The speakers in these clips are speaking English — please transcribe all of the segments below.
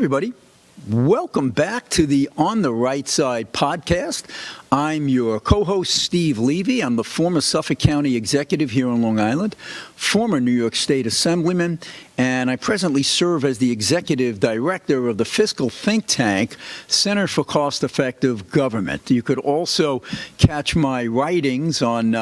everybody. Welcome back to the On the Right Side podcast. I'm your co-host, Steve Levy. I'm the former Suffolk County executive here on Long Island, former New York State Assemblyman, and I presently serve as the executive director of the fiscal think tank, Center for Cost-Effective Government. You could also catch my writings on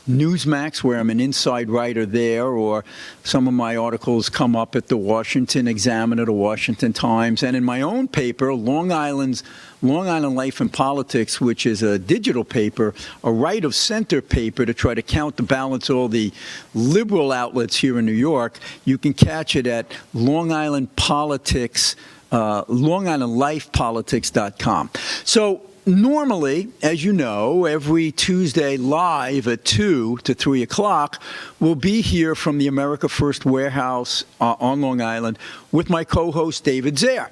Newsmax, where I'm an inside writer there, or some of my articles come up at the Washington Examiner, the Washington Times, and in my own paper, Long Island Life and Politics, which is a digital paper, a right-of-center paper to try to counterbalance all the liberal outlets here in New York. You can catch it at Long Island Politics, LongIslandLifePolitics.com. So normally, as you know, every Tuesday live at 2 to 3 o'clock, we'll be here from the America First Warehouse on Long Island with my co-host, David Zare.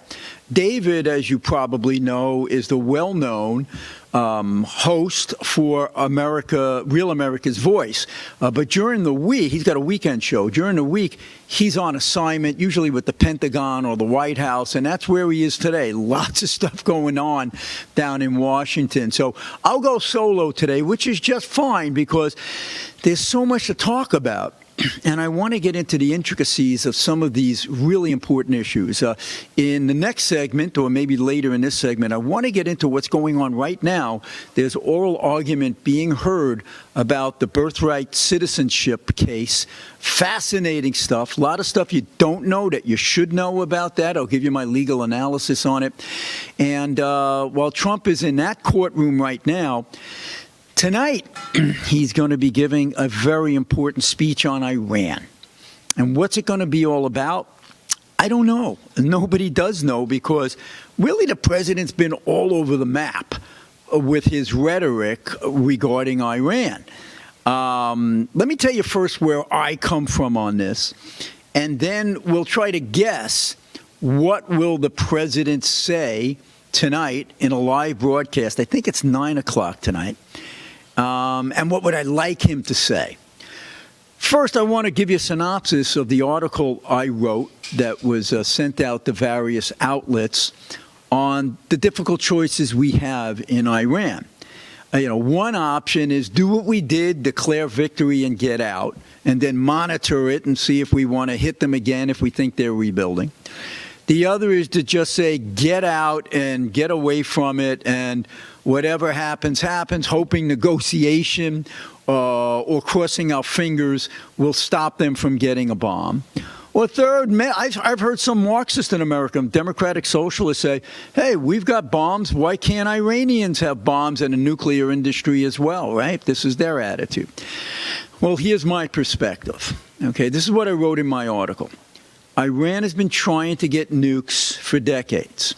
David, as you probably know, is the well-known host for Real America's Voice. But during the week, he's got a weekend show. During the week, he's on assignment, usually with the Pentagon or the White House, and that's where he is today. Lots of stuff going on down in Washington. So I'll go solo today, which is just fine because there's so much to talk about. And I want to get into the intricacies of some of these really important issues. In the next segment, or maybe later in this segment, I want to get into what's going on right now. There's oral argument being heard about the birthright citizenship case. Fascinating stuff. A lot of stuff you don't know that you should know about that. I'll give you my legal analysis on it. And while Trump is in that courtroom right now, tonight, he's going to be giving a very important speech on Iran. And what's it going to be all about? I don't know. Nobody does know because really the president's been all over the map with his rhetoric regarding Iran. Let me tell you first where I come from on this, and then we'll try to guess what will the president say tonight in a live broadcast. I think it's 9 o'clock tonight. And what would I like him to say? First, I want to give you a synopsis of the article I wrote that was sent out to various outlets on the difficult choices we have in Iran. One option is do what we did, declare victory and get out, and then monitor it and see if we want to hit them again if we think they're rebuilding. The other is to just say, get out and get away from it, and whatever happens, happens, hoping negotiation or crossing our fingers will stop them from getting a bomb. Or third, I've heard some Marxists in America, democratic socialists say, hey, we've got bombs. Why can't Iranians have bombs and a nuclear industry as well, right? This is their attitude. Well, here's my perspective. Okay, this is what I wrote in my article. Iran has been trying to get nukes for decades.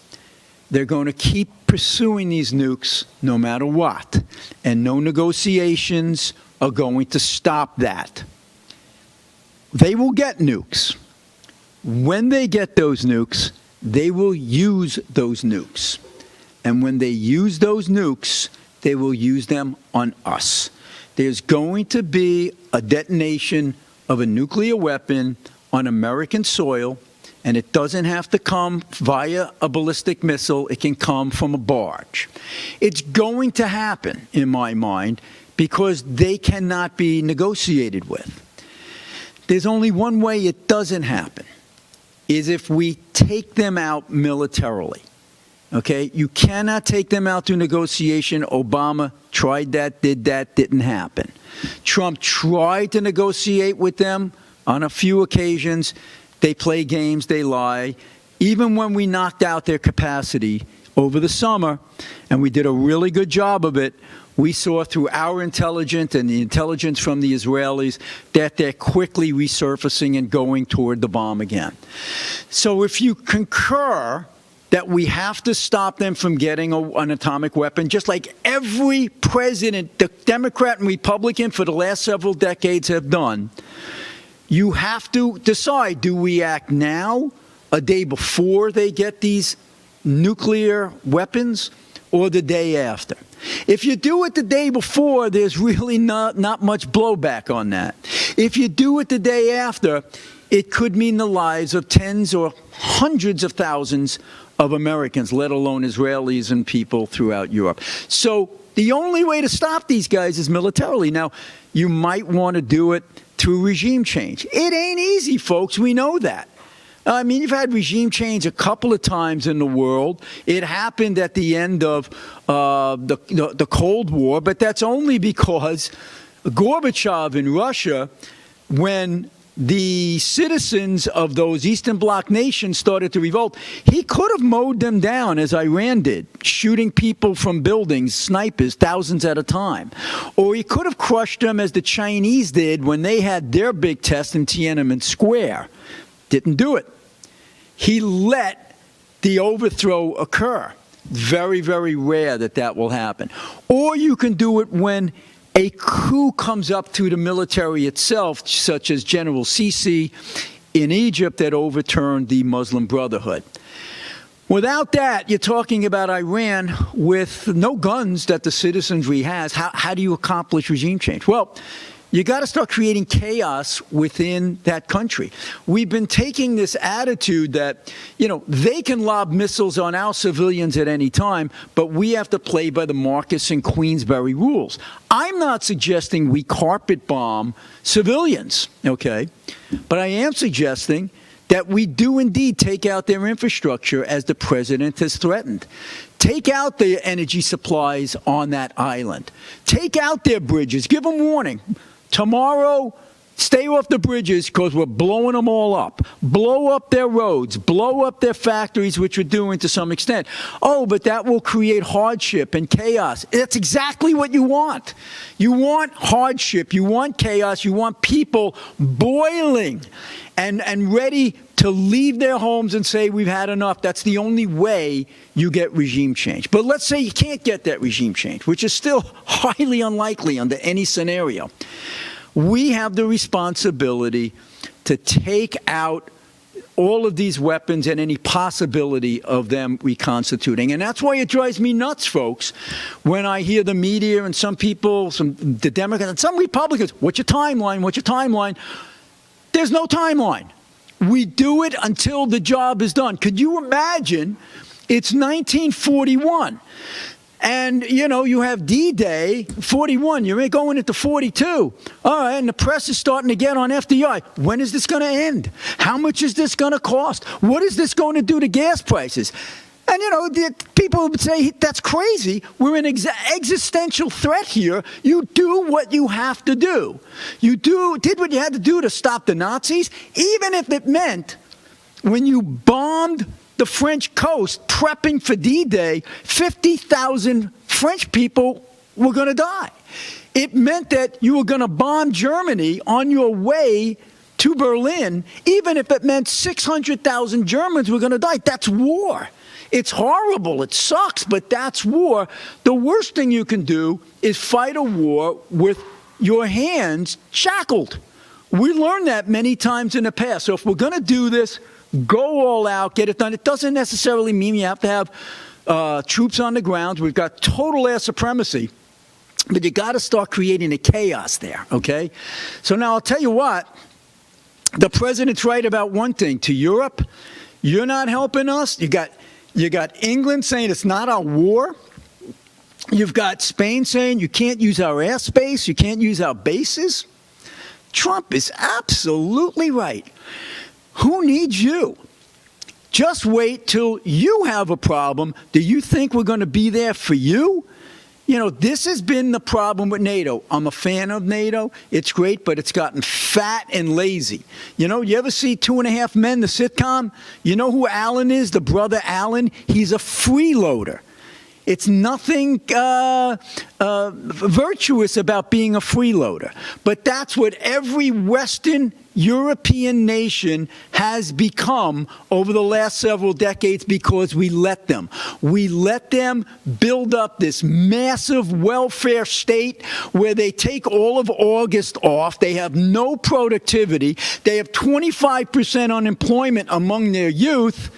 They're going to keep pursuing these nukes no matter what, and no negotiations are going to stop that. They will get nukes. When they get those nukes, they will use those nukes. And when they use those nukes, they will use them on us. There's going to be a detonation of a nuclear weapon on American soil, and it doesn't have to come via a ballistic missile. It can come from a barge. It's going to happen, in my mind, because they cannot be negotiated with. There's only one way it doesn't happen, is if we take them out militarily. Okay? You cannot take them out through negotiation. Obama tried that, did that, didn't happen. Trump tried to negotiate with them on a few occasions. They play games, they lie. Even when we knocked out their capacity over the summer, and we did a really good job of it, we saw through our intelligence and the intelligence from the Israelis that they're quickly resurfacing and going toward the bomb again. So if you concur that we have to stop them from getting an atomic weapon, just like every president, the Democrat and Republican for the last several decades have done, you have to decide, do we act now, a day before they get these nuclear weapons, or the day after? If you do it the day before, there's really not much blowback on that. If you do it the day after, it could mean the lives of tens or hundreds of thousands of Americans, let alone Israelis and people throughout Europe. So the only way to stop these guys is militarily. Now, you might want to do it through regime change. It ain't easy, folks. We know that. I mean, you've had regime change a couple of times in the world. It happened at the end of the Cold War, but that's only because Gorbachev in Russia, when the citizens of those Eastern Bloc nations started to revolt, he could have mowed them down as Iran did, shooting people from buildings, snipers, thousands at a time. Or he could have crushed them as the Chinese did when they had their big test in Tiananmen Square. Didn't do it. He let the overthrow occur. Very, very rare that that will happen. Or you can do it when a coup comes up through the military itself, such as General Sisi in Egypt that overturned the Muslim Brotherhood. Without that, you're talking about Iran with no guns that the citizenry has. How do you accomplish regime change? Well, you got to start creating chaos within that country. We've been taking this attitude that, you know, they can lob missiles on our civilians at any time, but we have to play by the Marcus and Queensberry rules. I'm not suggesting we carpet bomb civilians, okay? But I am suggesting that we do indeed take out their infrastructure as the president has threatened. Take out the energy supplies on that island. Take out their bridges. Give them warning. Tomorrow, stay off the bridges because we're blowing them all up. Blow up their roads. Blow up their factories, which we're doing to some extent. Oh, but that will create hardship and chaos. That's exactly what you want. You want hardship. You want chaos. You want people boiling and ready to leave their homes and say, we've had enough. That's the only way you get regime change. But let's say you can't get that regime change, which is still highly unlikely under any scenario. We have the responsibility to take out all of these weapons and any possibility of them reconstituting. And that's why it drives me nuts, folks, when I hear the media and some people, the Democrats and some Republicans, what's your timeline? What's your timeline? There's no timeline. We do it until the job is done. Could you imagine? It's 1941. And, you know, you have D-Day, 41. You're going into 42. All right, and the press is starting to get on FDR. When is this going to end? How much is this going to cost? What is this going to do to gas prices? And, you know, people would say, that's crazy. We're in existential threat here. You do what you have to do. You did what you had to do to stop the Nazis, even if it meant when you bombed the French coast, prepping for D-Day, 50,000 French people were going to die. It meant that you were going to bomb Germany on your way to Berlin, even if it meant 600,000 Germans were going to die. That's war. It's horrible. It sucks, but that's war. The worst thing you can do is fight a war with your hands shackled. We learned that many times in the past. So if we're going to do this, go all out, get it done. It doesn't necessarily mean you have to have troops on the ground. We've got total air supremacy. But you got to start creating a chaos there, okay? So now I'll tell you what. The president's right about one thing. To Europe, you're not helping us. You got England saying it's not our war. You've got Spain saying you can't use our airspace. You can't use our bases. Trump is absolutely right. Who needs you? Just wait till you have a problem. Do you think we're going to be there for you? You know, this has been the problem with NATO. I'm a fan of NATO. It's great, but it's gotten fat and lazy. You know, you ever see 2.5 Men, the sitcom? You know who Alan is, the brother Alan? He's a freeloader. It's nothing virtuous about being a freeloader. But that's what every Western European nation has become over the last several decades because we let them. We let them build up this massive welfare state where they take all of August off. They have no productivity. They have 25% unemployment among their youth.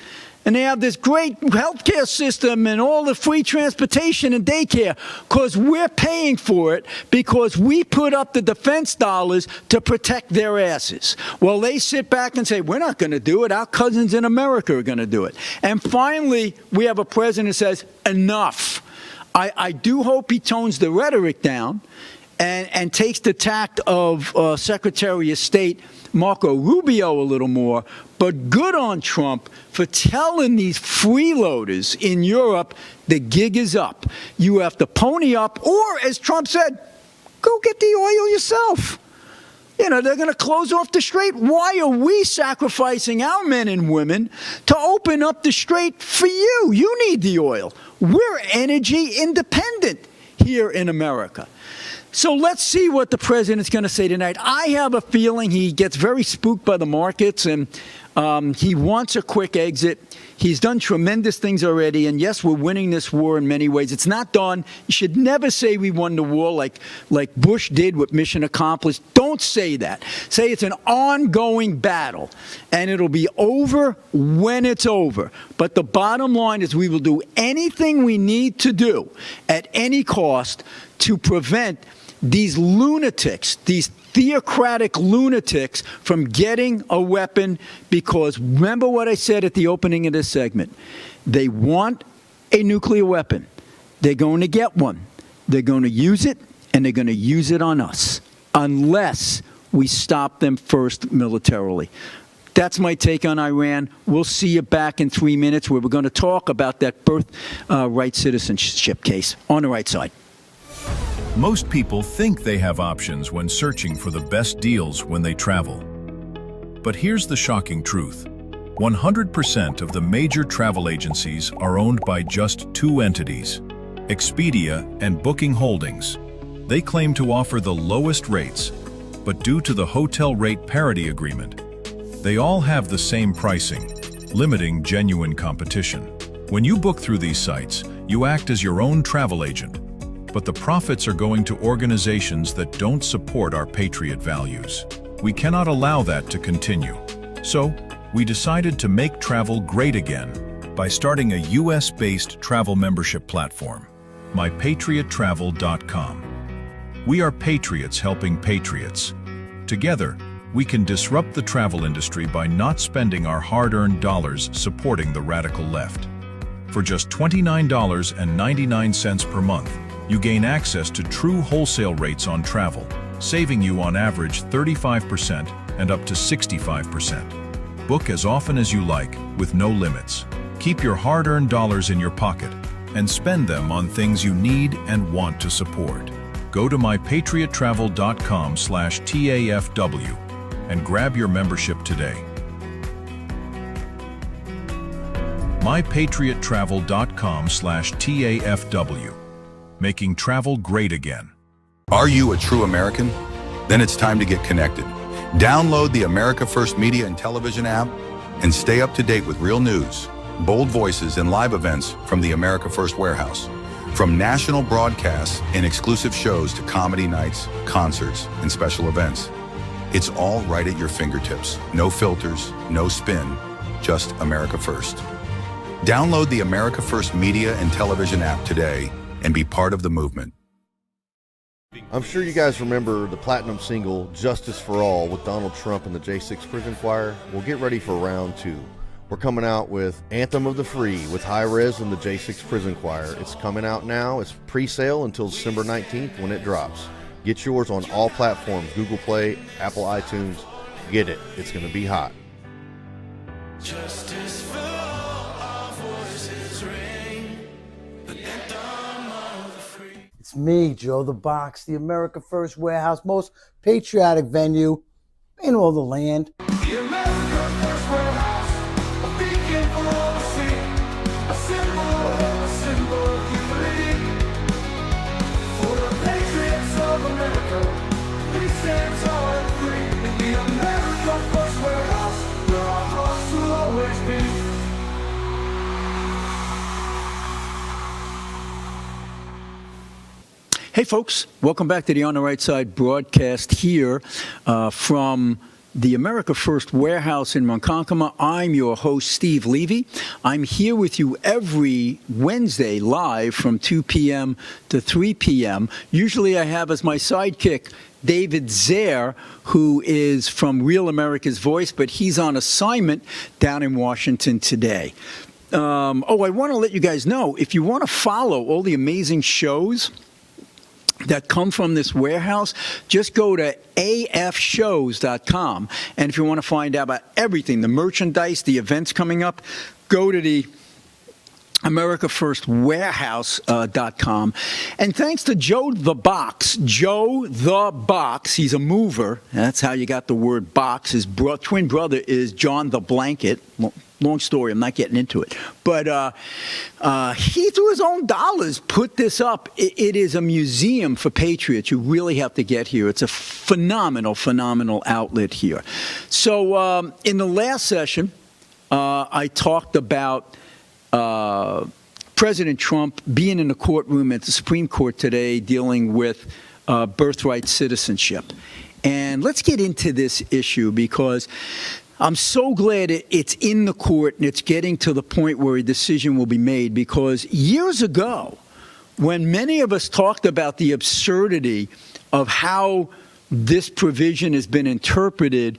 and they have this great healthcare system and all the free transportation and daycare because we're paying for it because we put up the defense dollars to protect their asses. Well, they sit back and say, we're not going to do it. Our cousins in America are going to do it. And finally, we have a president who says, enough. I do hope he tones the rhetoric down and takes the tact of Secretary of State Marco Rubio a little more, but good on Trump for telling these freeloaders in Europe the gig is up. You have to pony up, or as Trump said, go get the oil yourself. You know, they're going to close off the strait. Why are we sacrificing our men and women to open up the strait for you? You need the oil. We're energy independent here in America. So let's see what the president's going to say tonight. I have a feeling he gets very spooked by the markets, and he wants a quick exit. He's done tremendous things already, and yes, we're winning this war in many ways. It's not done. You should never say we won the war like Bush did with Mission Accomplished. Don't say that. Say it's an ongoing battle, and it'll be over when it's over. But the bottom line is we will do anything we need to do at any cost to prevent these lunatics, these theocratic lunatics from getting a weapon, because remember what I said at the opening of this segment. They want a nuclear weapon. They're going to get one. They're going to use it, and they're going to use it on us unless we stop them first militarily. That's my take on Iran. We'll see you back in 3 minutes where we're going to talk about that birthright citizenship case on the right side. Most people think they have options when searching for the best deals when they travel. But here's the shocking truth. 100% of the major travel agencies are owned by just two entities, Expedia and Booking Holdings. They claim to offer the lowest rates, but due to the hotel rate parity agreement, they all have the same pricing, limiting genuine competition. When you book through these sites, you act as your own travel agent, but the profits are going to organizations that don't support our patriot values. We cannot allow that to continue. So, we decided to make travel great again by starting a US-based travel membership platform, mypatriottravel.com. We are patriots helping patriots. Together, we can disrupt the travel industry by not spending our hard-earned dollars supporting the radical left. For just $29.99 per month, you gain access to true wholesale rates on travel, saving you on average 35% and up to 65%. Book as often as you like, with no limits. Keep your hard-earned dollars in your pocket and spend them on things you need and want to support. Go to mypatriottravel.com/TAFW and grab your membership today. mypatriottravel.com/TAFW. Making travel great again. Are you a true American? Then it's time to get connected. Download the America First Media and Television app and stay up to date with real news, bold voices, and live events from the America First Warehouse. From national broadcasts and exclusive shows to comedy nights, concerts, and special events. It's all right at your fingertips. No filters, no spin, just America First. Download the America First Media and Television app today and be part of the movement. I'm sure you guys remember the platinum single Justice for All with Donald Trump and the J6 Prison Choir. Well, get ready for round two. We're coming out with Anthem of the Free with High Res and the J6 Prison Choir. It's coming out now. It's pre-sale until December 19th when it drops. Get yours on all platforms, Google Play, Apple iTunes. Get it. It's going to be hot. Justice for all, our voices ring. The anthem of the free. It's me, Joe the Box, the America First Warehouse, most patriotic venue in all the land. The America First Warehouse, a beacon for all to see, a symbol of humility. For the patriots of America, we stand tall and free. In the America First Warehouse, where our hearts will always be. Hey, folks, welcome back to the On the Right Side broadcast here from the America First Warehouse in Ronkonkoma. I'm your host, Steve Levy. I'm here with you every Wednesday live from 2 p.m. to 3 p.m. Usually I have as my sidekick David Zare, who is from Real America's Voice, but he's on assignment down in Washington today. I want to let you guys know, if you want to follow all the amazing shows that come from this warehouse, just go to afshows.com. And if you want to find out about everything, the merchandise, the events coming up, go to the AmericaFirstWarehouse.com. And thanks to Joe the Box. Joe the Box, he's a mover. That's how you got the word box. His twin brother is John the Blanket. Long story, I'm not getting into it. But he, through his own dollars, put this up. It is a museum for patriots. You really have to get here. It's a phenomenal, phenomenal outlet here. So in the last session, I talked about President Trump being in the courtroom at the Supreme Court today dealing with birthright citizenship. And let's get into this issue because I'm so glad it's in the court and it's getting to the point where a decision will be made, because years ago, when many of us talked about the absurdity of how this provision has been interpreted,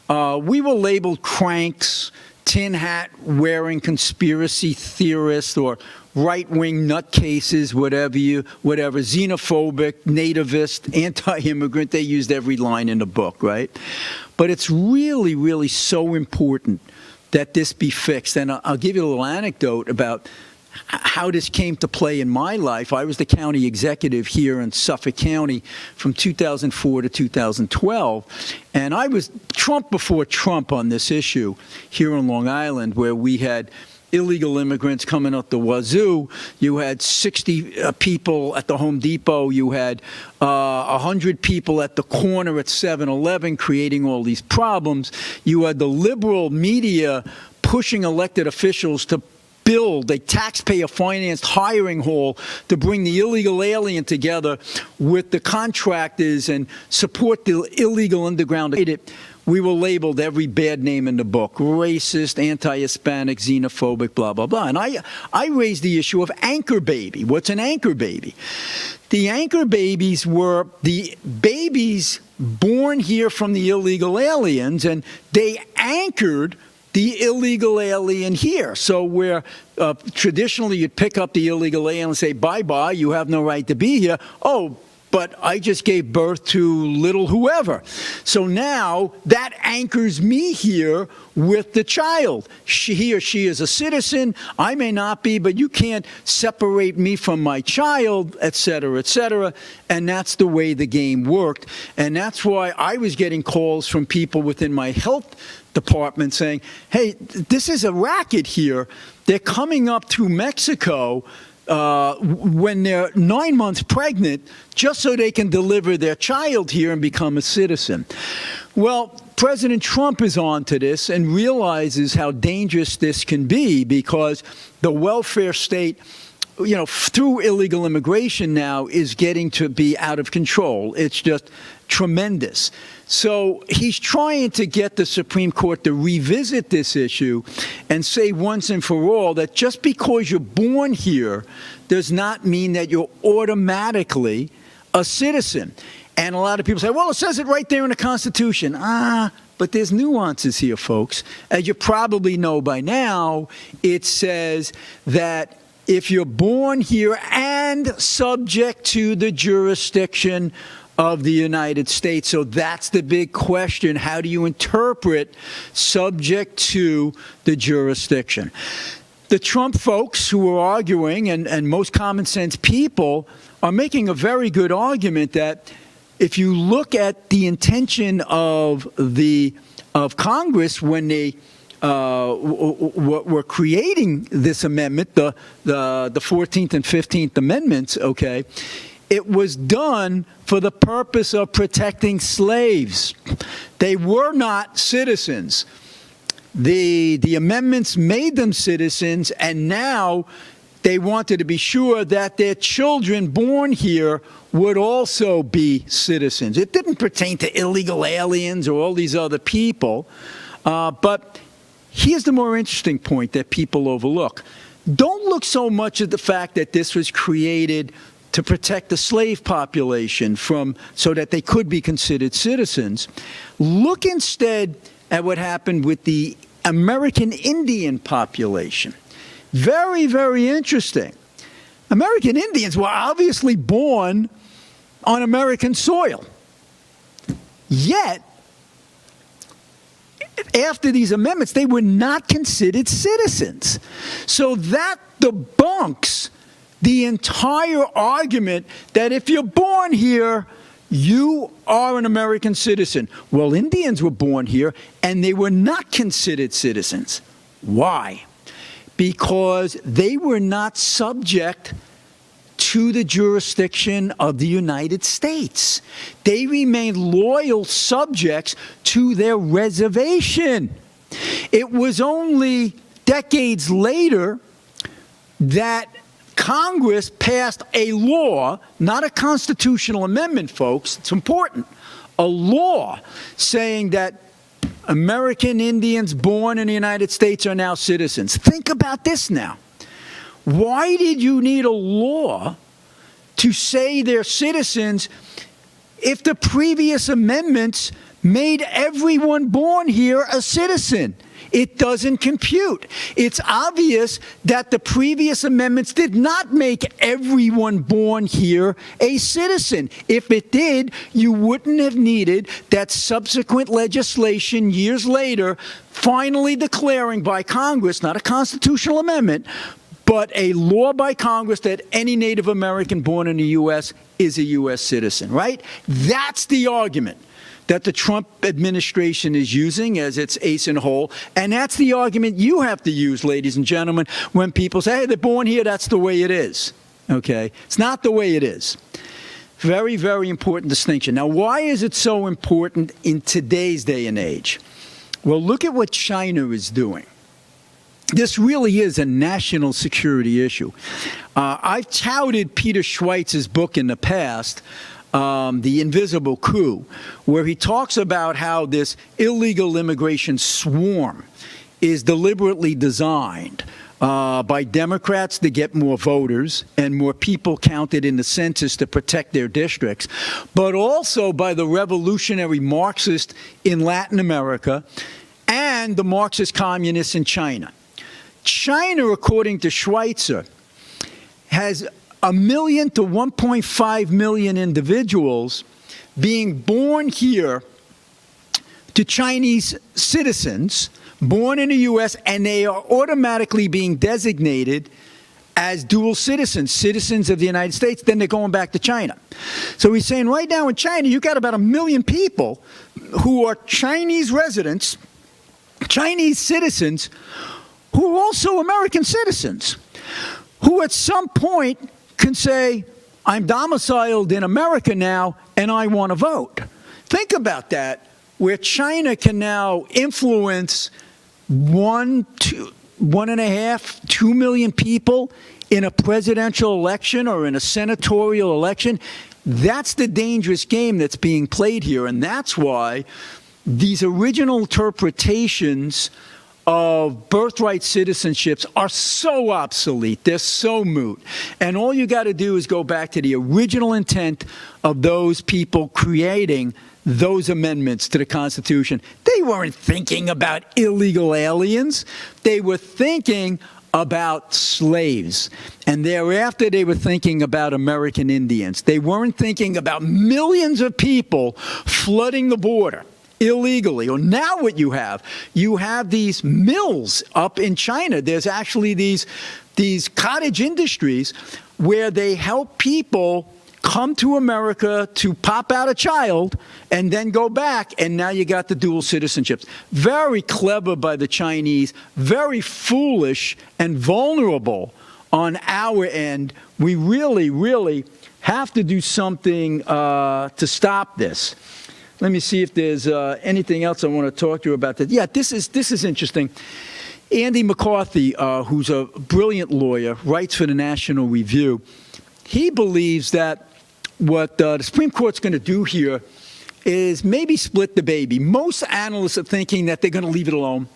we were labeled cranks, tin hat wearing conspiracy theorists, or right-wing nutcases, whatever, xenophobic, nativist, anti-immigrant. They used every line in the book, right? But it's really, really so important that this be fixed. And I'll give you a little anecdote about how this came to play in my life. I was the county executive here in Suffolk County from 2004 to 2012, and I was Trump before Trump on this issue here on Long Island, where we had illegal immigrants coming up the wazoo. You had 60 people at the Home Depot. You had 100 people at the corner at 7-Eleven creating all these problems. You had the liberal media pushing elected officials to build a taxpayer-financed hiring hall to bring the illegal alien together with the contractors and support the illegal underground. We were labeled every bad name in the book: racist, anti-Hispanic, xenophobic, blah, blah, blah. And I raised the issue of anchor baby. What's an anchor baby? The anchor babies were the babies born here from the illegal aliens, and they anchored the illegal alien here. So where traditionally you'd pick up the illegal alien and say, bye-bye, you have no right to be here. Oh, but I just gave birth to little whoever. So now that anchors me here with the child. He or she is a citizen. I may not be, but you can't separate me from my child, et cetera, et cetera. And that's the way the game worked. And that's why I was getting calls from people within my health department saying, hey, this is a racket here. They're coming up through Mexico when they're 9 months pregnant, just so they can deliver their child here and become a citizen. Well, President Trump is on to this and realizes how dangerous this can be, because the welfare state, through illegal immigration now, is getting to be out of control. It's just tremendous. So he's trying to get the Supreme Court to revisit this issue and say once and for all that just because you're born here does not mean that you're automatically a citizen. And a lot of people say, well, it says it right there in the Constitution. But there's nuances here, folks. As you probably know by now, it says that if you're born here and subject to the jurisdiction of the United States. So that's the big question. How do you interpret subject to the jurisdiction? The Trump folks who are arguing, and most common sense people, are making a very good argument that if you look at the intention of Congress when they were creating this amendment, the 14th and 15th Amendments, okay, it was done for the purpose of protecting slaves. They were not citizens. The amendments made them citizens, and now they wanted to be sure that their children born here would also be citizens. It didn't pertain to illegal aliens or all these other people. But here's the more interesting point that people overlook. Don't look so much at the fact that this was created to protect the slave population so that they could be considered citizens. Look instead at what happened with the American Indian population. Very, very interesting. American Indians were obviously born on American soil. Yet, after these amendments, they were not considered citizens. So that debunks the entire argument that if you're born here, you are an American citizen. Well, Indians were born here, and they were not considered citizens. Why? Because they were not subject to the jurisdiction of the United States. They remained loyal subjects to their reservation. It was only decades later that Congress passed a law, not a constitutional amendment, folks, it's important, a law saying that American Indians born in the United States are now citizens. Think about this now. Why did you need a law to say they're citizens if the previous amendments made everyone born here a citizen? It doesn't compute. It's obvious that the previous amendments did not make everyone born here a citizen. If it did, you wouldn't have needed that subsequent legislation years later finally declaring by Congress, not a constitutional amendment, but a law by Congress that any Native American born in the U.S. is a U.S. citizen, right? That's the argument that the Trump administration is using as its ace in the hole. And that's the argument you have to use, ladies and gentlemen, when people say, hey, they're born here, that's the way it is. Okay? It's not the way it is. Very, very important distinction. Now, why is it so important in today's day and age? Well, look at what China is doing. This really is a national security issue. I've touted Peter Schweizer's book in the past, The Invisible Coup, where he talks about how this illegal immigration swarm is deliberately designed by Democrats to get more voters and more people counted in the census to protect their districts, but also by the revolutionary Marxists in Latin America and the Marxist communists in China. China, according to Schweizer, has 1 million to 1.5 million individuals being born here to Chinese citizens, born in the U.S., and they are automatically being designated as dual citizens, citizens of the United States, then they're going back to China. So he's saying right now in China, you've got about 1 million people who are Chinese residents, Chinese citizens, who are also American citizens, who at some point can say, I'm domiciled in America now, and I want to vote. Think about that, where China can now influence 1.5, 2 million people in a presidential election or in a senatorial election. That's the dangerous game that's being played here, and that's why these original interpretations of birthright citizenships are so obsolete. They're so moot. And all you got to do is go back to the original intent of those people creating those amendments to the Constitution. They weren't thinking about illegal aliens. They were thinking about slaves. And thereafter, they were thinking about American Indians. They weren't thinking about millions of people flooding the border illegally. Or now what you have these mills up in China. There's actually these cottage industries where they help people come to America to pop out a child and then go back, and now you got the dual citizenships. Very clever by the Chinese, very foolish and vulnerable on our end. We really, really have to do something to stop this. Let me see if there's anything else I want to talk to you about. That. Yeah, this is interesting. Andy McCarthy, who's a brilliant lawyer, writes for the National Review. He believes that what the Supreme Court's going to do here is maybe split the baby. Most analysts are thinking that they're going to leave it alone.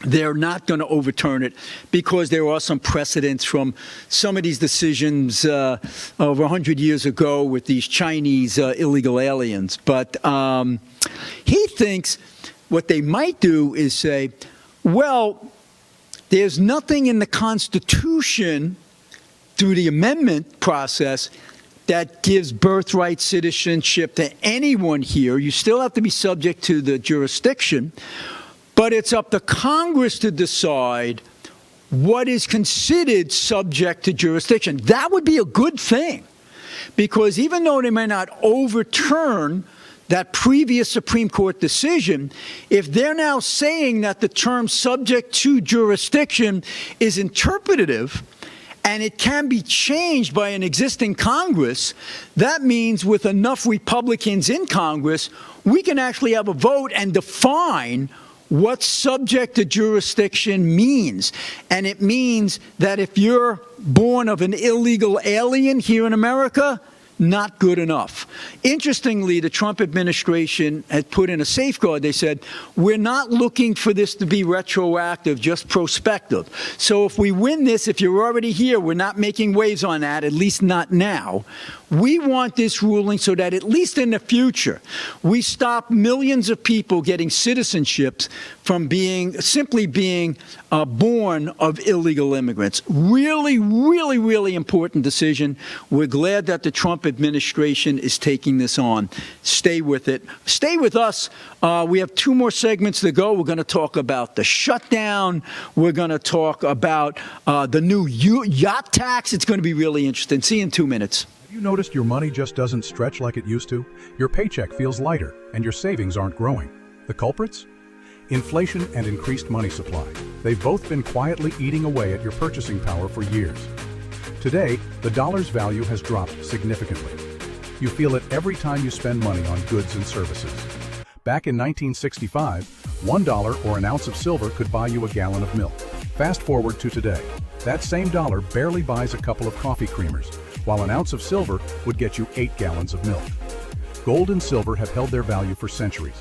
They're not going to overturn it because there are some precedents from some of these decisions over 100 years ago with these Chinese illegal aliens. But he thinks what they might do is say, well, there's nothing in the Constitution through the amendment process that gives birthright citizenship to anyone here. You still have to be subject to the jurisdiction, but it's up to Congress to decide what is considered subject to jurisdiction. That would be a good thing, because even though they may not overturn that previous Supreme Court decision, if they're now saying that the term subject to jurisdiction is interpretative and it can be changed by an existing Congress, that means with enough Republicans in Congress, we can actually have a vote and define what subject to jurisdiction means. And it means that if you're born of an illegal alien here in America, not good enough. Interestingly, the Trump administration had put in a safeguard. They said, we're not looking for this to be retroactive, just prospective. So if we win this, if you're already here, we're not making waves on that, at least not now. We want this ruling so that at least in the future, we stop millions of people getting citizenships from simply being born of illegal immigrants. Really, really, really important decision. We're glad that the Trump administration is taking this on. Stay with it. Stay with us. We have 2 more segments to go. We're going to talk about the shutdown. We're going to talk about the new yacht tax. It's going to be really interesting. See you in 2 minutes. Have you noticed your money just doesn't stretch like it used to? Your paycheck feels lighter, and your savings aren't growing. The culprits? Inflation and increased money supply. They've both been quietly eating away at your purchasing power for years. Today, the dollar's value has dropped significantly. You feel it every time you spend money on goods and services. Back in 1965, $1 or an ounce of silver could buy you a gallon of milk. Fast forward to today. That same dollar barely buys a couple of coffee creamers, while an ounce of silver would get you 8 gallons of milk. Gold and silver have held their value for centuries.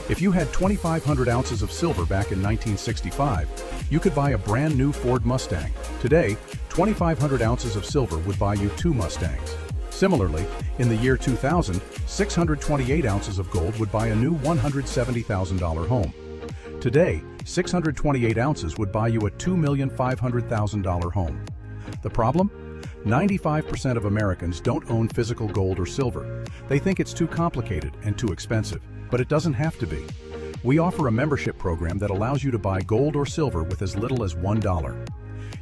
If you had 2,500 ounces of silver back in 1965, you could buy a brand new Ford Mustang. Today, 2,500 ounces of silver would buy you 2 Mustangs. Similarly, in the year 2000, 628 ounces of gold would buy a new $170,000 home. Today, 628 ounces would buy you a $2,500,000 home. The problem? 95% of Americans don't own physical gold or silver. They think it's too complicated and too expensive, but it doesn't have to be. We offer a membership program that allows you to buy gold or silver with as little as $1.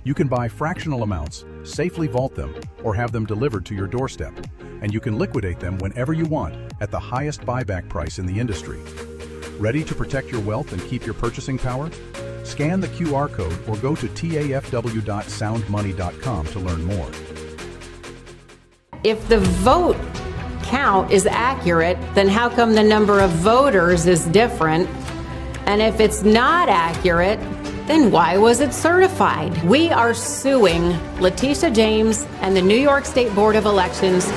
You can buy fractional amounts, safely vault them, or have them delivered to your doorstep, and you can liquidate them whenever you want at the highest buyback price in the industry. Ready to protect your wealth and keep your purchasing power? Scan the QR code or go to tafw.soundmoney.com to learn more. If the vote count is accurate, then how come the number of voters is different? And if it's not accurate, then why was it certified? We are suing Letitia James and the New York State Board of Elections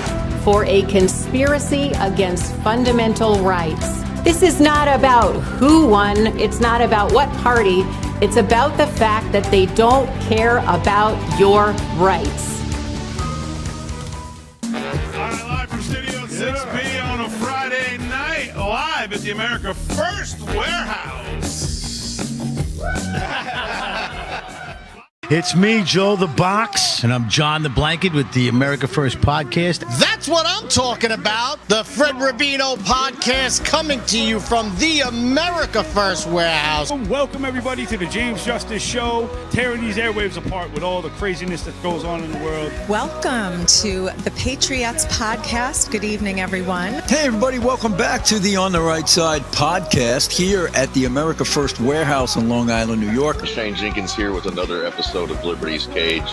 for a conspiracy against fundamental rights. This is not about who won. It's not about what party. It's about the fact that they don't care about your rights. All right, live from Studio 6B on a Friday night, live at the America First Warehouse. It's me, Joe the Box. And I'm John the Blanket with the America First Podcast. That's what I'm talking about. The Fred Rubino Podcast coming to you from the America First Warehouse. Welcome, everybody, to the James Justice Show, tearing these airwaves apart with all the craziness that goes on in the world. Welcome to the Patriots Podcast. Good evening, everyone. Hey, everybody. Welcome back to the On the Right Side podcast here at the America First Warehouse in Long Island, New York. Shane Jenkins here with another episode of Liberty's Cage.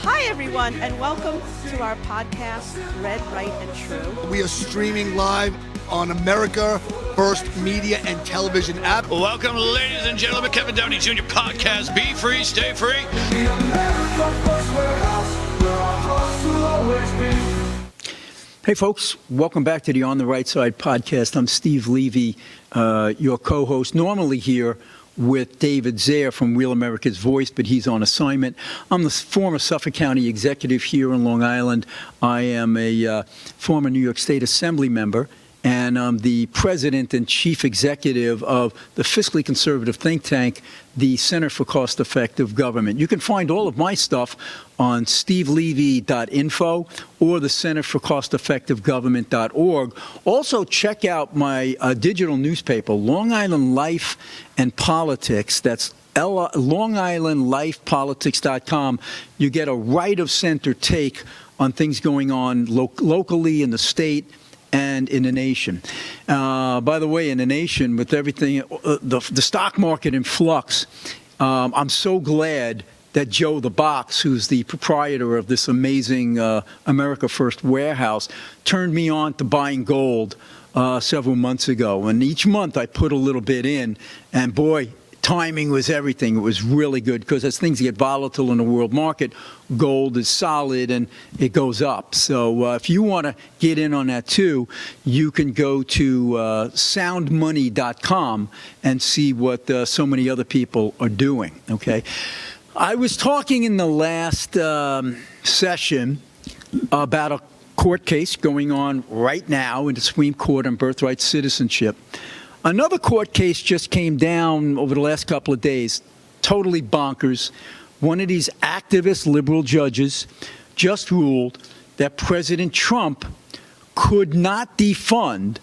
Hi, everyone, and welcome to our podcast, Red, Right, and True. We are streaming live on America First Media and Television app. Welcome, ladies and gentlemen, Kevin Downey Jr. podcast. Be free, stay free. The America First Warehouse, where our hearts will always be. Hey, folks, welcome back to the On the Right Side podcast. I'm Steve Levy, your co-host, normally here with David Zaire from Real America's Voice, but he's on assignment. I'm the former Suffolk County executive here in Long Island. I am a former New York State Assembly member, and I'm the president and chief executive of the fiscally conservative think tank, the Center for Cost-Effective Government. You can find all of my stuff on stevelevy.info or the Center for Cost-Effective-Government.org. Also, check out my digital newspaper, Long Island Life and Politics. That's LongIslandLifePolitics.com. You get a right-of-center take on things going on locally in the state and in the nation. By the way, in the nation, with everything, the stock market in flux, I'm so glad that Joe the Box, who's the proprietor of this amazing America First warehouse, turned me on to buying gold several months ago. And each month I put a little bit in, and boy, timing was everything. It was really good because as things get volatile in the world market, gold is solid and it goes up. So if you want to get in on that too, you can go to soundmoney.com and see what so many other people are doing. Okay, I was talking in the last session about a court case going on right now in the Supreme Court on birthright citizenship. Another court case just came down over the last couple of days, totally bonkers. One of these activist liberal judges just ruled that President Trump could not defund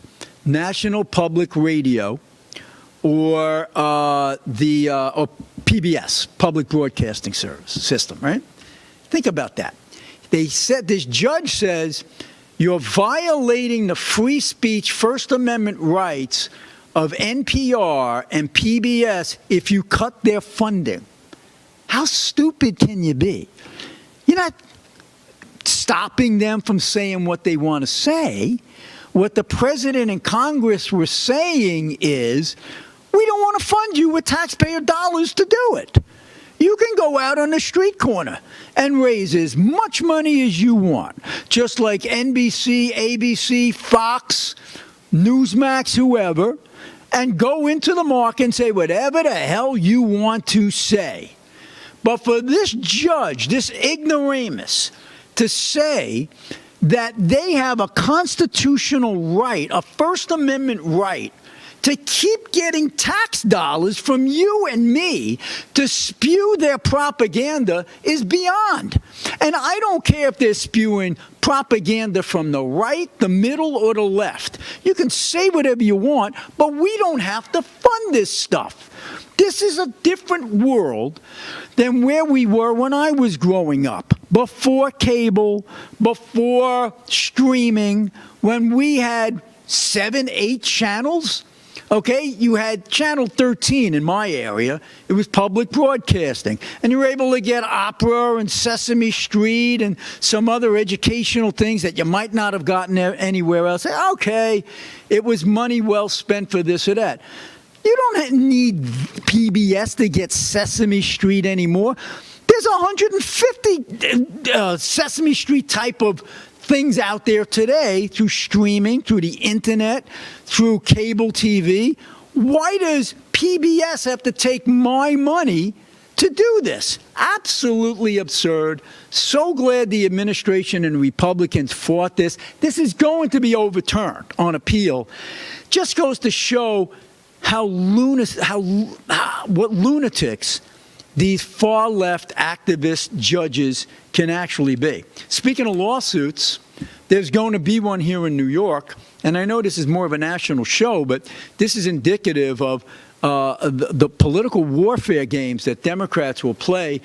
National Public Radio or or PBS, Public Broadcasting Service System, right? Think about that. They said, this judge says, you're violating the free speech First Amendment rights of NPR and PBS if you cut their funding. How stupid can you be? You're not stopping them from saying what they want to say. What the president and Congress were saying is, we don't want to fund you with taxpayer dollars to do it. You can go out on the street corner and raise as much money as you want, just like NBC, ABC, Fox, Newsmax, whoever, and go into the market and say whatever the hell you want to say. But for this judge, this ignoramus, to say that they have a constitutional right, a First Amendment right, to keep getting tax dollars from you and me to spew their propaganda is beyond. And I don't care if they're spewing propaganda from the right, the middle, or the left. You can say whatever you want, but we don't have to fund this stuff. This is a different world than where we were when I was growing up, before cable, before streaming, when we had 7, 8 channels. Okay, you had Channel 13 in my area. It was public broadcasting. And you were able to get opera and Sesame Street and some other educational things that you might not have gotten anywhere else. Okay, it was money well spent for this or that. You don't need PBS to get Sesame Street anymore. There's 150 Sesame Street type of things out there today through streaming, through the internet, through cable TV. Why does PBS have to take my money to do this? Absolutely absurd. So glad the administration and Republicans fought this. This is going to be overturned on appeal. Just goes to show what lunatics these far-left activist judges can actually be. Speaking of lawsuits, there's going to be one here in New York, and I know this is more of a national show, but this is indicative of the political warfare games that Democrats will play.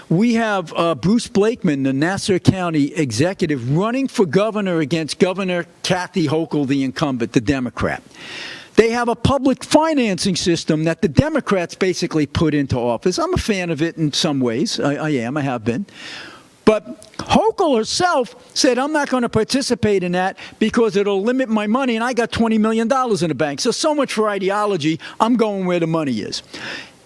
We have Bruce Blakeman, the Nassau County executive, running for governor against Governor Kathy Hochul, the incumbent, the Democrat. They have a public financing system that the Democrats basically put into office. I'm a fan of it in some ways. I have been. But Hochul herself said, I'm not going to participate in that because it'll limit my money, and I got $20 million in the bank. So much for ideology. I'm going where the money is.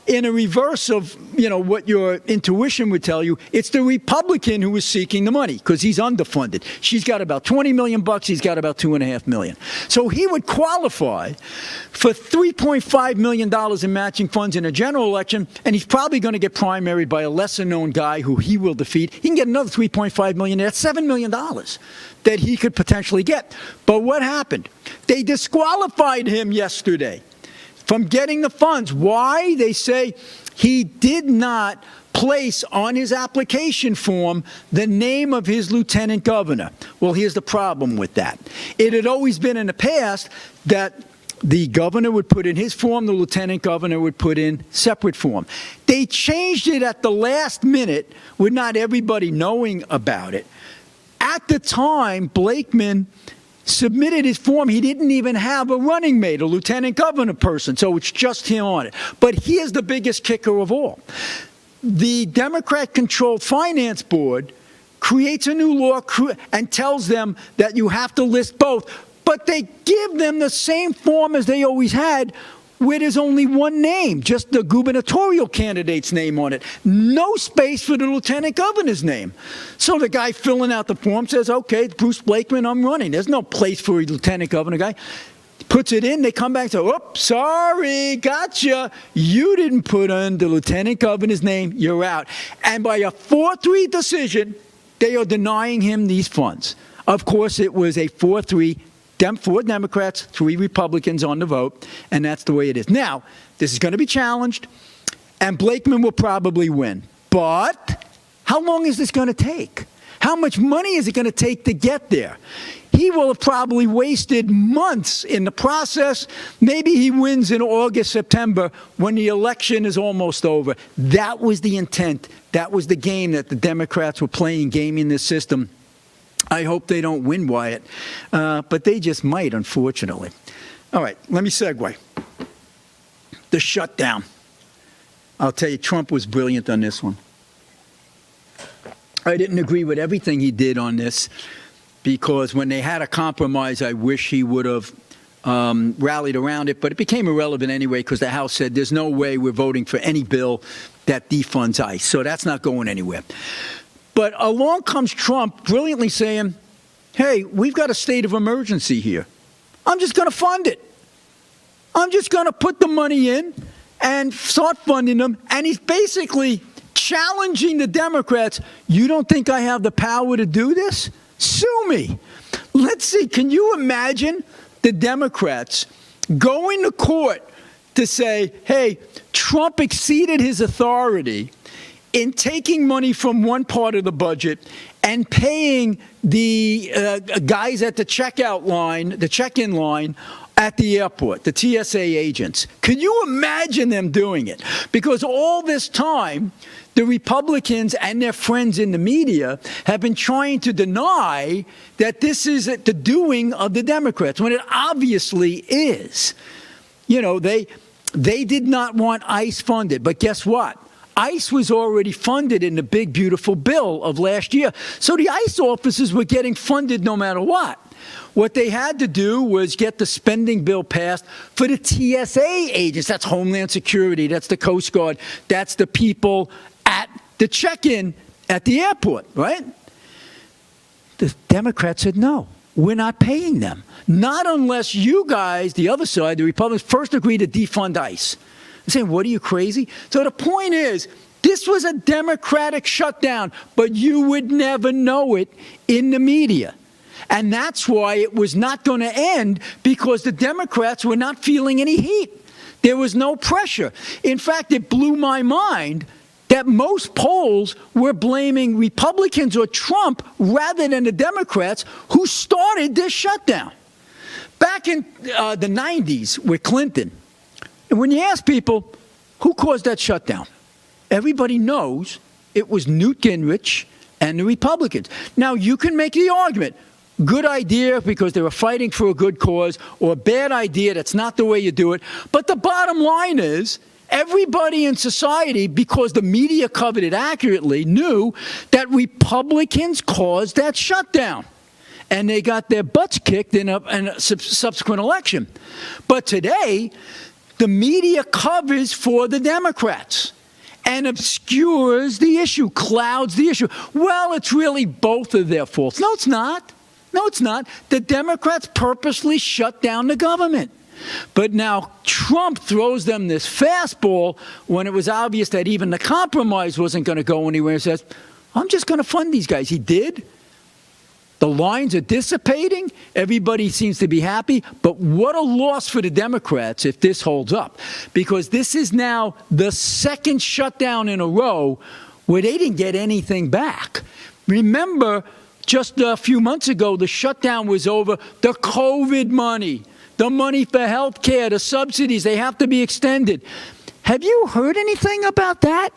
In a reverse of, what your intuition would tell you, it's the Republican who is seeking the money because he's underfunded. She's got about $20 million. He's got about $2.5 million. So he would qualify for $3.5 million in matching funds in a general election, and he's probably going to get primaried by a lesser-known guy who he will defeat. He can get another $3.5 million. That's $7 million that he could potentially get. But what happened? They disqualified him yesterday from getting the funds. Why? They say he did not place on his application form the name of his lieutenant governor. Well, here's the problem with that. It had always been in the past that the governor would put in his form, the lieutenant governor would put in separate form. They changed it at the last minute with not everybody knowing about it. At the time, Blakeman submitted his form. He didn't even have a running mate, a lieutenant governor person, so it's just him on it. But here's the biggest kicker of all. The Democrat-controlled Finance Board creates a new law and tells them that you have to list both, but they give them the same form as they always had, where there's only one name, just the gubernatorial candidate's name on it. No space for the lieutenant governor's name. So the guy filling out the form says, okay, Bruce Blakeman, I'm running. There's no place for a lieutenant governor guy. Puts it in, they come back and say, oops, sorry, gotcha. You didn't put in the lieutenant governor's name, you're out. And by a 4-3 decision, they are denying him these funds. Of course, it was a 4-3 4 Democrats, 3 Republicans on the vote, and that's the way it is. Now, this is going to be challenged, and Blakeman will probably win. But how long is this going to take? How much money is it going to take to get there? He will have probably wasted months in the process. Maybe he wins in August, September, when the election is almost over. That was the intent. That was the game that the Democrats were playing, gaming this system. I hope they don't win, Wyatt, but they just might, unfortunately. All right, let me segue. The shutdown. I'll tell you, Trump was brilliant on this one. I didn't agree with everything he did on this because when they had a compromise, I wish he would have rallied around it, but it became irrelevant anyway because the House said there's no way we're voting for any bill that defunds ICE, so that's not going anywhere. But along comes Trump brilliantly saying, hey, we've got a state of emergency here. I'm just going to fund it. I'm just going to put the money in and start funding them. And he's basically challenging the Democrats. You don't think I have the power to do this? Sue me. Let's see. Can you imagine the Democrats going to court to say, hey, Trump exceeded his authority in taking money from one part of the budget and paying the guys at the checkout line, the check-in line at the airport, the TSA agents. Can you imagine them doing it? Because all this time, the Republicans and their friends in the media have been trying to deny that this is the doing of the Democrats, when it obviously is. They did not want ICE funded, but guess what? ICE was already funded in the big, beautiful bill of last year. So the ICE officers were getting funded no matter what. What they had to do was get the spending bill passed for the TSA agents. That's Homeland Security. That's the Coast Guard. That's the people at the check-in at the airport, right? The Democrats said, no, we're not paying them. Not unless you guys, the other side, the Republicans, first agree to defund ICE. I'm saying, what are you, crazy? So the point is, this was a Democratic shutdown, but you would never know it in the media. And that's why it was not going to end, because the Democrats were not feeling any heat. There was no pressure. In fact, it blew my mind that most polls were blaming Republicans or Trump rather than the Democrats who started this shutdown. Back in the 90s with Clinton, and when you ask people, who caused that shutdown? Everybody knows it was Newt Gingrich and the Republicans. Now, you can make the argument, good idea because they were fighting for a good cause, or bad idea, that's not the way you do it. But the bottom line is, Everybody in society, because the media covered it accurately, knew that Republicans caused that shutdown. And they got their butts kicked in a subsequent election. But today, the media covers for the Democrats and obscures the issue, clouds the issue. Well, it's really both of their faults. No, it's not. No, it's not. The Democrats purposely shut down the government. But now Trump throws them this fastball when it was obvious that even the compromise wasn't going to go anywhere and says, I'm just going to fund these guys. He did. The lines are dissipating. Everybody seems to be happy. But what a loss for the Democrats if this holds up. Because this is now the second shutdown in a row where they didn't get anything back. Remember, just a few months ago, the shutdown was over the COVID money, the money for health care, the subsidies, they have to be extended. Have you heard anything about that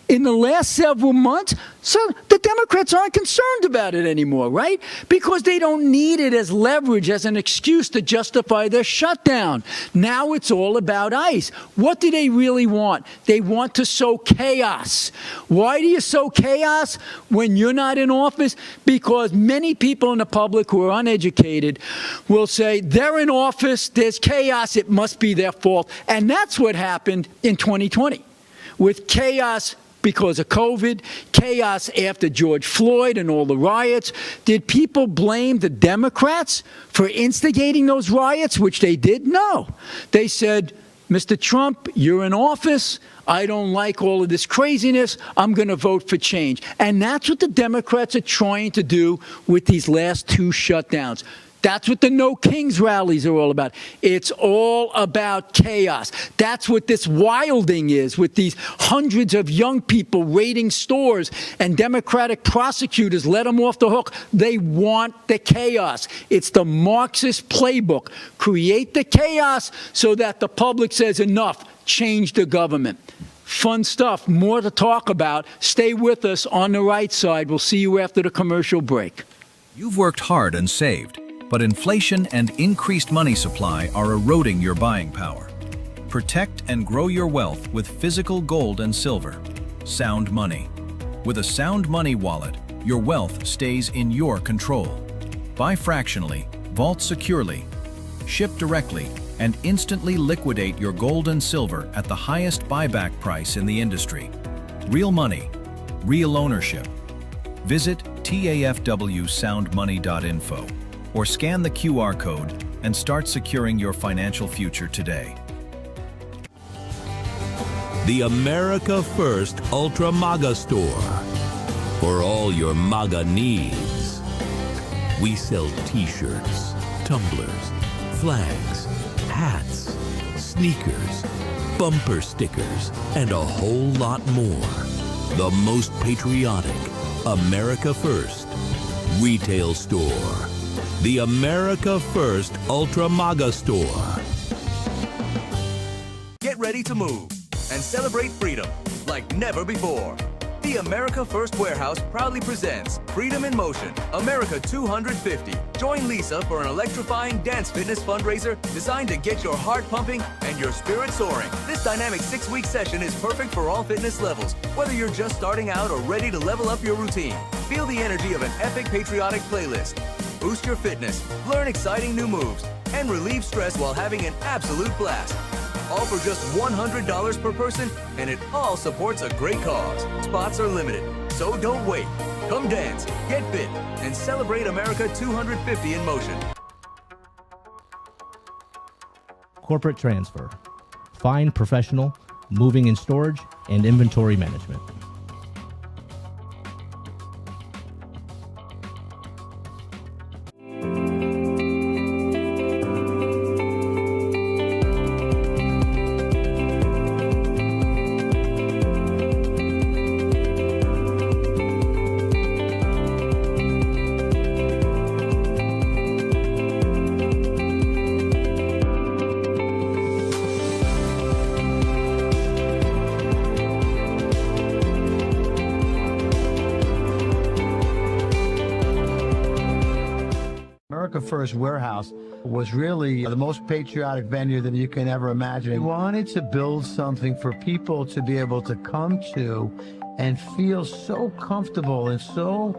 in the last several months? So the Democrats aren't concerned about it anymore, right? Because they don't need it as leverage, as an excuse to justify their shutdown. Now it's all about ICE. What do they really want? They want to sow chaos. Why do you sow chaos when you're not in office? Because many people in the public who are uneducated will say, they're in office, there's chaos, it must be their fault. And that's what happened in 2020 with chaos because of COVID, chaos after George Floyd and all the riots. Did people blame the Democrats for instigating those riots, which they did? No. They said, Mr. Trump, you're in office. I don't like all of this craziness. I'm going to vote for change. And that's what the Democrats are trying to do with these last two shutdowns. That's what the No Kings rallies are all about. It's all about chaos. That's what this wilding is, with these hundreds of young people raiding stores and Democratic prosecutors let them off the hook. They want the chaos. It's the Marxist playbook. Create the chaos so that the public says enough, change the government. Fun stuff, more to talk about. Stay with us on the right side. We'll see you after the commercial break. You've worked hard and saved, but inflation and increased money supply are eroding your buying power. Protect and grow your wealth with physical gold and silver. Sound Money. With a Sound Money wallet, your wealth stays in your control. Buy fractionally, vault securely, ship directly, and instantly liquidate your gold and silver at the highest buyback price in the industry. Real money, real ownership. Visit tafwsoundmoney.info or scan the QR code and start securing your financial future today. The America First Ultra MAGA Store. For all your MAGA needs. We sell t-shirts, tumblers, flags, hats, sneakers, bumper stickers, and a whole lot more. The most patriotic America First retail store. The America First Ultra MAGA Store. Get ready to move and celebrate freedom like never before. The America First Warehouse proudly presents Freedom in Motion, America 250. Join Lisa for an electrifying dance fitness fundraiser designed to get your heart pumping and your spirit soaring. This dynamic 6-week session is perfect for all fitness levels, whether you're just starting out or ready to level up your routine. Feel the energy of an epic patriotic playlist. Boost your fitness, learn exciting new moves, and relieve stress while having an absolute blast. All for just $100 per person, and it all supports a great cause. Spots are limited, so don't wait. Come dance, get fit, and celebrate America 250 in motion. Corporate transfer. Fine professional, moving and storage, and inventory management. America First Warehouse was really the most patriotic venue that you can ever imagine. We wanted to build something for people to be able to come to and feel so comfortable and so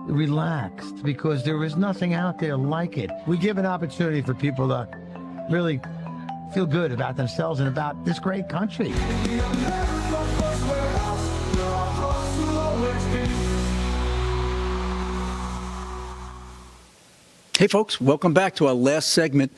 relaxed, because there is nothing out there like it. We give an opportunity for people to really feel good about themselves and about this great country. Hey, folks, welcome back to our last segment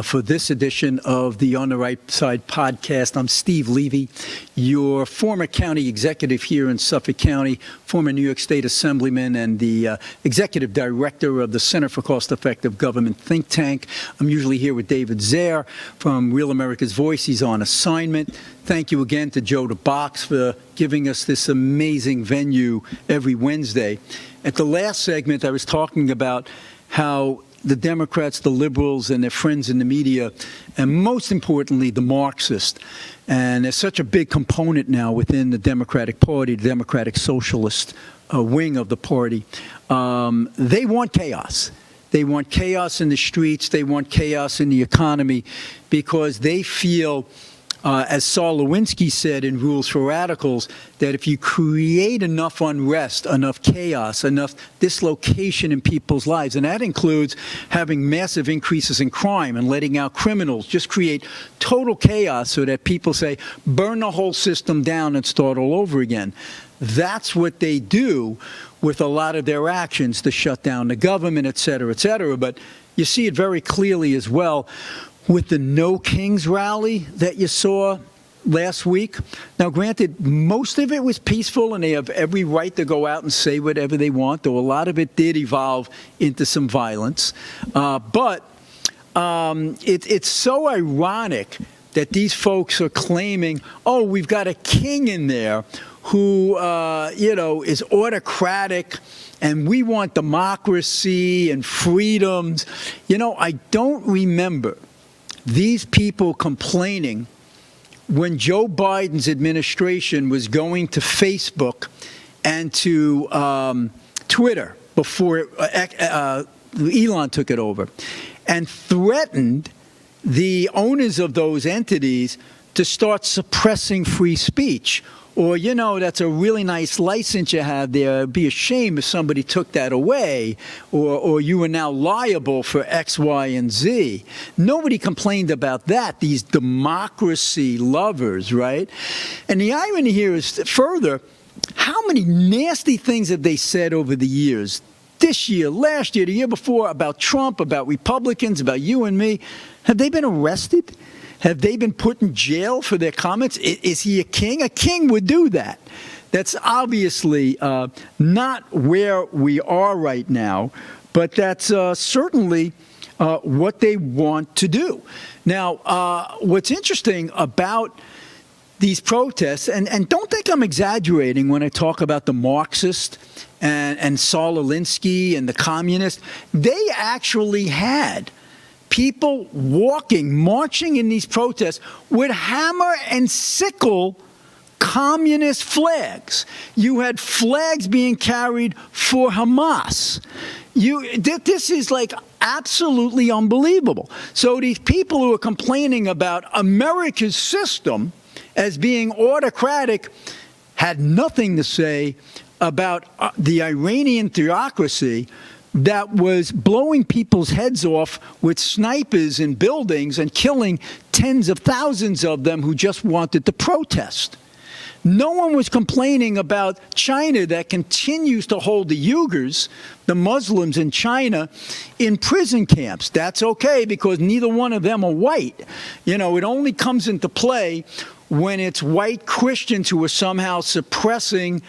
for this edition of the On the Right Side podcast. I'm Steve Levy, your former county executive here in Suffolk County, former New York State Assemblyman, and the executive director of the Center for Cost-Effective Government think tank. I'm usually here with David Zaire from Real America's Voice. He's on assignment. Thank you again to Joe DeBox for giving us this amazing venue every Wednesday. At the last segment, I was talking about how the Democrats, the liberals, and their friends in the media, and most importantly, the Marxists, and there's such a big component now within the Democratic Party, the Democratic Socialist wing of the party, they want chaos. They want chaos in the streets. They want chaos in the economy because they feel, as Saul Lewinsky said in Rules for Radicals, that if you create enough unrest, enough chaos, enough dislocation in people's lives, and that includes having massive increases in crime and letting out criminals, just create total chaos so that people say, burn the whole system down and start all over again. That's what they do with a lot of their actions to shut down the government, et cetera, et cetera. But you see it very clearly as well with the No Kings rally that you saw last week. Now, granted, most of it was peaceful, and they have every right to go out and say whatever they want, though a lot of it did evolve into some violence. But it's so ironic that these folks are claiming, oh, we've got a king in there who, is autocratic, and we want democracy and freedoms. I don't remember these people complaining when Joe Biden's administration was going to Facebook and to Twitter before Elon took it over, and threatened the owners of those entities to start suppressing free speech. Or, that's a really nice license you have there. It'd be a shame if somebody took that away, or you are now liable for X, Y, and Z. Nobody complained about that, these democracy lovers, right? And the irony here is further, how many nasty things have they said over the years? This year, last year, the year before, about Trump, about Republicans, about you and me. Have they been arrested? Have they been put in jail for their comments? Is he a king? A king would do that. That's obviously not where we are right now, but that's certainly what they want to do. Now, what's interesting about these protests, and don't think I'm exaggerating when I talk about the Marxists and Saul Alinsky and the communists, they actually had people marching in these protests with hammer and sickle communist flags. You had flags being carried for Hamas. This is like absolutely unbelievable. So these people who are complaining about America's system as being autocratic had nothing to say about the Iranian theocracy that was blowing people's heads off with snipers in buildings and killing tens of thousands of them who just wanted to protest. No one was complaining about China that continues to hold the Uyghurs, the Muslims in China, in prison camps. That's okay because neither one of them are white. It only comes into play when it's white Christians who are somehow suppressing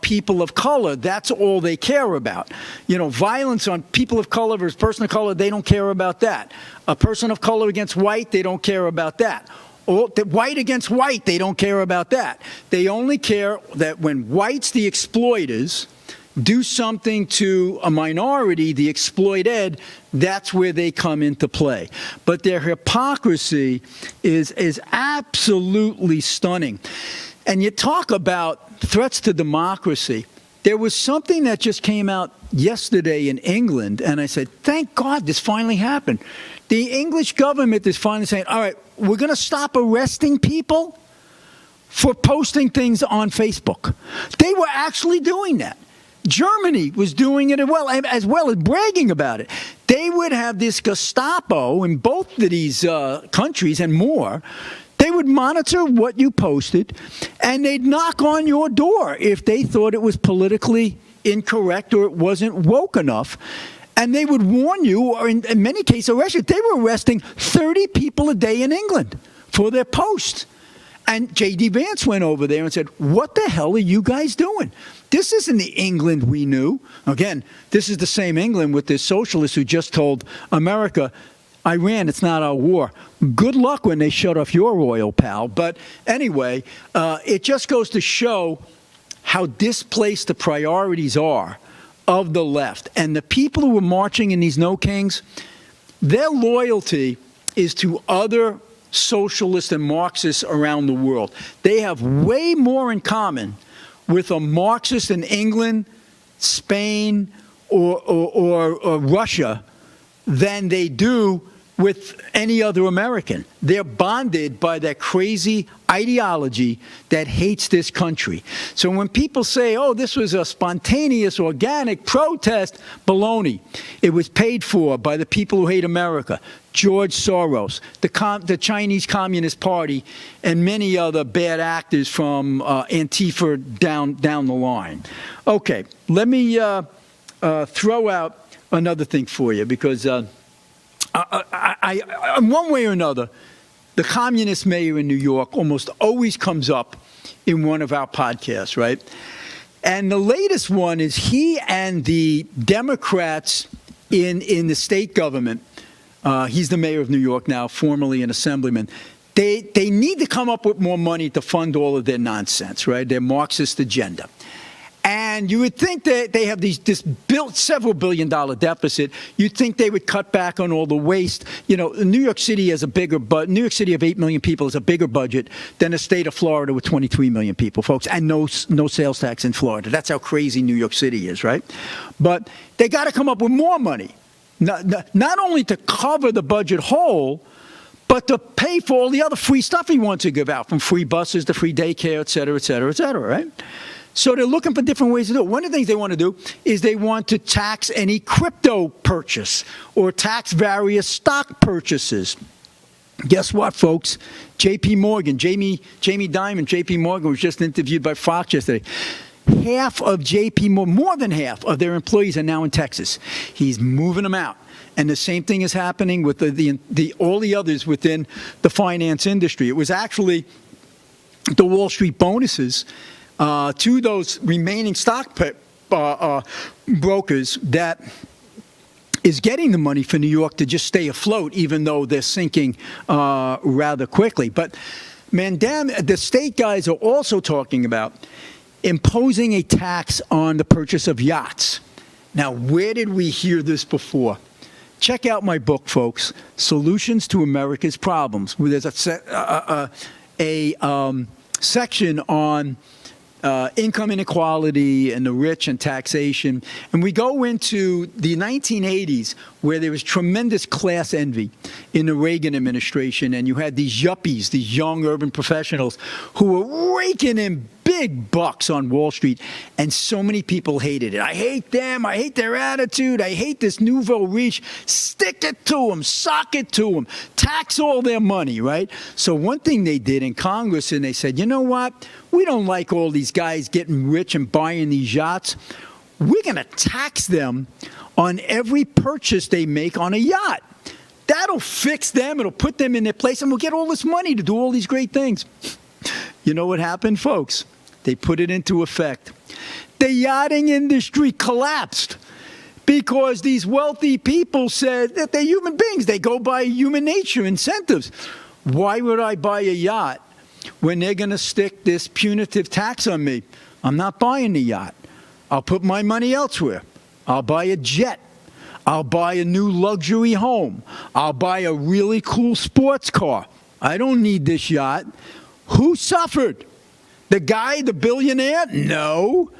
people of color. That's all they care about. Violence on people of color versus person of color, they don't care about that. A person of color against white, they don't care about that. Or white against white, they don't care about that. They only care that when whites, the exploiters, do something to a minority, the exploited, that's where they come into play. But their hypocrisy is absolutely stunning. And you talk about threats to democracy. There was something that just came out yesterday in England, and I said, thank God this finally happened. The English government is finally saying, all right, we're going to stop arresting people for posting things on Facebook. They were actually doing that. Germany was doing it as well as bragging about it. They would have this Gestapo in both of these countries and more. They would monitor what you posted, and they'd knock on your door if they thought it was politically incorrect or it wasn't woke enough. And they would warn you, or in many cases arrest you. They were arresting 30 people a day in England for their posts. And J.D. Vance went over there and said, what the hell are you guys doing? This isn't the England we knew. Again, this is the same England with this socialist who just told America, Iran, it's not our war. Good luck when they shut off your oil, pal. But anyway, it just goes to show how displaced the priorities are of the left. And the people who were marching in these No Kings, their loyalty is to other socialists and Marxists around the world. They have way more in common with a Marxist in England, Spain, or Russia than they do with any other American. They're bonded by that crazy ideology that hates this country. So when people say, oh, this was a spontaneous, organic protest, baloney. It was paid for by the people who hate America. George Soros, the Chinese Communist Party, and many other bad actors from Antifa down the line. Okay, let me throw out another thing for you, because in one way or another, the communist mayor in New York almost always comes up in one of our podcasts, right? And the latest one is he and the Democrats in the state government, he's the mayor of New York now, formerly an assemblyman, they need to come up with more money to fund all of their nonsense, right? Their Marxist agenda. And you would think that they have this several billion-dollar deficit. You'd think they would cut back on all the waste. You know, New York City has a bigger New York City of 8 million people has a bigger budget than the state of Florida with 23 million people, folks, and no sales tax in Florida. That's how crazy New York City is, right? But they got to come up with more money, not only to cover the budget hole, but to pay for all the other free stuff he wants to give out, from free buses to free daycare, et cetera, et cetera, et cetera, right? So they're looking for different ways to do it. One of the things they want to do is they want to tax any crypto purchase or tax various stock purchases. Guess what, folks? J.P. Morgan, Jamie Dimon, J.P. Morgan was just interviewed by Fox yesterday. Half of J.P. Morgan, more than half of their employees are now in Texas. He's moving them out. And the same thing is happening with all the others within the finance industry. It was actually the Wall Street bonuses to those remaining stock brokers that is getting the money for New York to just stay afloat, even though they're sinking rather quickly. But, man, damn, the state guys are also talking about imposing a tax on the purchase of yachts. Now, where did we hear this before? Check out my book, folks, Solutions to America's Problems, where there's a section on income inequality and the rich and taxation. And we go into the 1980s, where there was tremendous class envy in the Reagan administration, and you had these yuppies, these young urban professionals, who were raking in big bucks on Wall Street, and so many people hated it. I hate them. I hate their attitude. I hate this nouveau riche. Stick it to them. Sock it to them. Tax all their money, right? So one thing they did in Congress, and they said, you know what? We don't like all these guys getting rich and buying these yachts. We're going to tax them on every purchase they make on a yacht. That'll fix them. It'll put them in their place, and we'll get all this money to do all these great things. You know what happened, folks? They put it into effect. The yachting industry collapsed because these wealthy people said that they're human beings. They go by human nature incentives. Why would I buy a yacht when they're going to stick this punitive tax on me? I'm not buying the yacht. I'll put my money elsewhere. I'll buy a jet. I'll buy a new luxury home. I'll buy a really cool sports car. I don't need this yacht. Who suffered? The guy, the billionaire? No.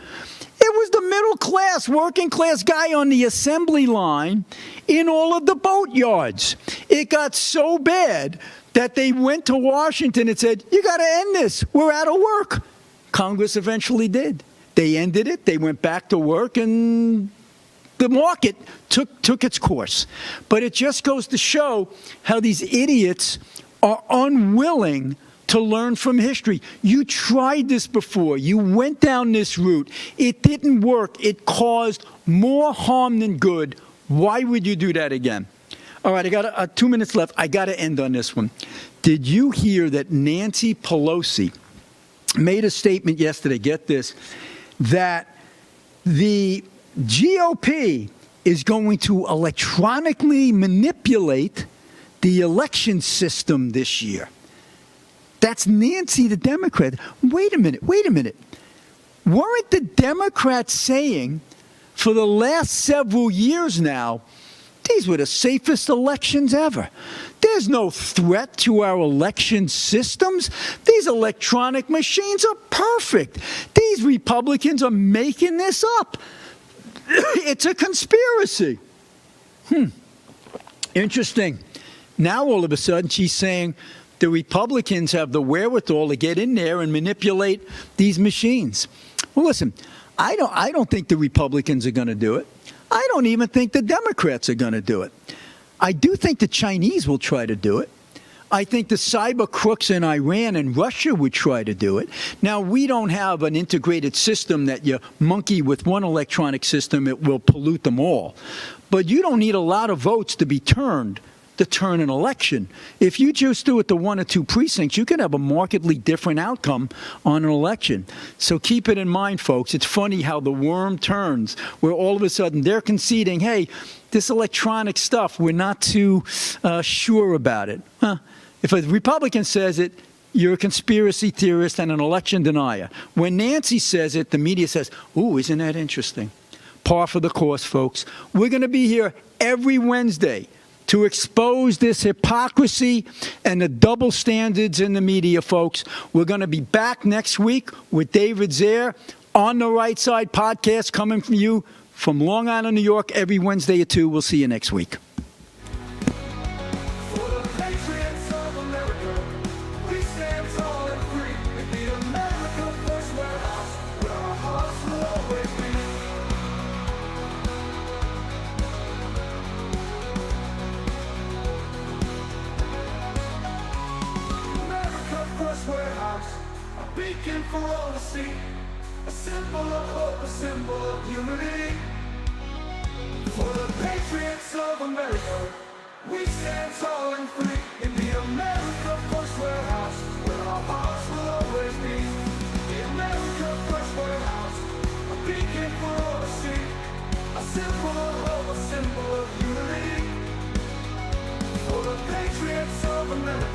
It was the middle class, working class guy on the assembly line in all of the boatyards. It got so bad that they went to Washington and said, you got to end this. We're out of work. Congress eventually did. They ended it. They went back to work, and the market took its course. But it just goes to show how these idiots are unwilling to learn from history. You tried this before. You went down this route. It didn't work. It caused more harm than good. Why would you do that again? All right, I got 2 minutes left. I got to end on this one. Did you hear that Nancy Pelosi made a statement yesterday, get this, that the GOP is going to electronically manipulate the election system this year? That's Nancy, the Democrat. Wait a minute. Weren't the Democrats saying for the last several years now, these were the safest elections ever? There's no threat to our election systems. These electronic machines are perfect. These Republicans are making this up. It's a conspiracy. Interesting. Now all of a sudden she's saying the Republicans have the wherewithal to get in there and manipulate these machines. Well, listen, I don't think the Republicans are going to do it. I don't even think the Democrats are going to do it. I do think the Chinese will try to do it. I think the cyber crooks in Iran and Russia would try to do it. Now, we don't have an integrated system that you monkey with one electronic system, it will pollute them all. But you don't need a lot of votes to be turned to turn an election. If you just do it to 1 or 2 precincts, you can have a markedly different outcome on an election. So keep it in mind, folks. It's funny how the worm turns, where all of a sudden they're conceding, hey, this electronic stuff, we're not too sure about it. If a Republican says it, you're a conspiracy theorist and an election denier. When Nancy says it, the media says, ooh, isn't that interesting? Par for the course, folks. We're going to be here every Wednesday to expose this hypocrisy and the double standards in the media, folks. We're going to be back next week with David Zaire on the Right Side podcast, coming from you from Long Island, New York, every Wednesday at 2. We'll see you next week. For the patriots of America, we stand tall and free in the America First Warehouse, where our hearts will always be. America First Warehouse, a beacon for all to see, a symbol of hope, a symbol of unity. For the patriots of America, we stand tall and free in the America First Warehouse, where our hearts will always be. The America First Warehouse, a beacon for all to see, a symbol of hope, a symbol of unity. For the patriots of America.